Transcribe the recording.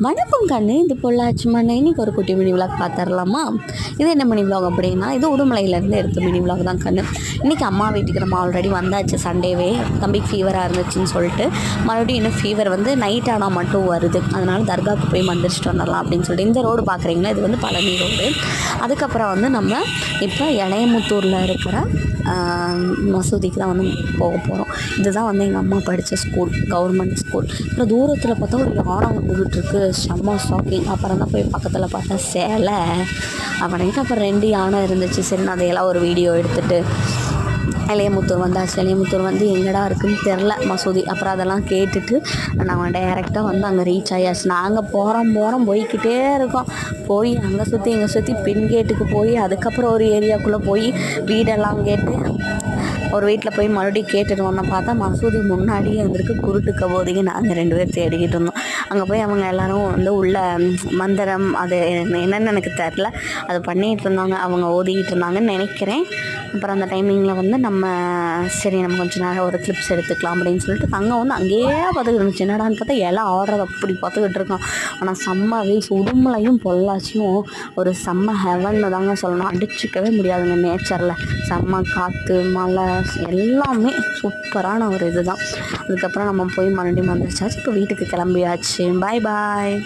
வணக்கம் கண்ணு, இது பொள்ளாச்சி மண்ணு. இன்றைக்கி ஒரு குட்டி மினி விளாக் பார்த்துடலாமா? இது என்ன மினி விளாக் அப்படின்னா, இது உடுமலையிலேருந்து எடுத்த மினி விளாக் தான் கண்ணு. இன்றைக்கி அம்மா வீட்டுக்கு நம்ம ஆல்ரெடி வந்தாச்சு. சண்டேவே தம்பிக்கு ஃபீவராக இருந்துச்சுன்னு சொல்லிட்டு மறுபடியும் இன்னும் ஃபீவர் வந்து நைட் ஆனால் மட்டும் வருது. அதனால் தர்காவுக்கு போய் மந்திரிச்சிட்டு வந்துடலாம் அப்படின்னு சொல்லிட்டு இந்த ரோடு பார்க்குறீங்களா, இது வந்து பழனி ரோடு. அதுக்கப்புறம் வந்து நம்ம இப்போ இளையமுத்தூரில் இருக்கிற மசூதிக்கு தான் வந்து போக போகிறோம். இதுதான் வந்து எங்கள் அம்மா படித்த ஸ்கூல், கவர்மெண்ட் ஸ்கூல். அப்புறம் தூரத்தில் பார்த்தா ஒரு யானை வந்துக்கிட்டு இருக்கு. செம்ம ஷாக்கிங். அப்புறம் தான் போய் பக்கத்தில் பார்த்தா சேலை அப்படின்ட்டு அப்புறம் 2 யானை இருந்துச்சு. சரி, நான் அதையெல்லாம் ஒரு வீடியோ எடுத்துகிட்டு இளையமுத்தூர் வந்தாச்சு. இளையமுத்தூர் வந்து எங்கடா இருக்குதுன்னு தெரில மசூதி. அப்புறம் அதெல்லாம் கேட்டுட்டு நாங்கள் டைரெக்டாக வந்து அங்கே ரீச் ஆயாச்சு. நாங்கள் போகிறோம் போய்கிட்டே இருக்கோம். போய் அங்கே சுற்றி இங்கே சுற்றி பின் கேட்டுக்கு போய் அதுக்கப்புறம் ஒரு ஏரியாக்குள்ளே போய் வீடெல்லாம் கேட்டு ஒரு வீட்டில் போய் மறுபடியும் கேட்டுட்டு வந்தோம். பார்த்தா மசூதி முன்னாடியே இருந்திருக்கு. குருட்டு கபோதிக்கு நாங்கள் 2 பேர் தேடிக்கிட்டு இருந்தோம். அங்கே போய் அவங்க எல்லோரும் வந்து உள்ள மந்திரம் அது என்னென்னு எனக்கு தெரில, அது பண்ணிகிட்டு இருந்தாங்க. அவங்க ஓதிக்கிட்டு இருந்தாங்கன்னு நினைக்கிறேன். அப்புறம் அந்த டைமிங்கில் வந்து சரி நம்ம கொஞ்சம் நேரம் ஒரு கிளிப்ஸ் எடுத்துக்கலாம் அப்படின்னு சொல்லிட்டு அங்கே வந்து அங்கேயே பார்த்துக்கிட்டு இருந்துச்சு. என்னடான்னு பார்த்தா எல்லாம் ஆடுறது அப்படி பார்த்துக்கிட்டு இருக்கோம். ஆனால் செம்ம வீஸ். உடுமலையும் பொள்ளாச்சியும் ஒரு செம்ம ஹெவன்னு தாங்க சொல்லணும். அடிச்சிக்கவே முடியாதுங்க நேச்சரில். செம்ம காற்று, மழை எல்லாமே சூப்பரான ஒரு இது தான். அதுக்கப்புறம் நம்ம போய் மறுபடியும் வந்துருச்சாச்சு. இப்போ வீட்டுக்கு கிளம்பியாச்சு. பாய் பாய்.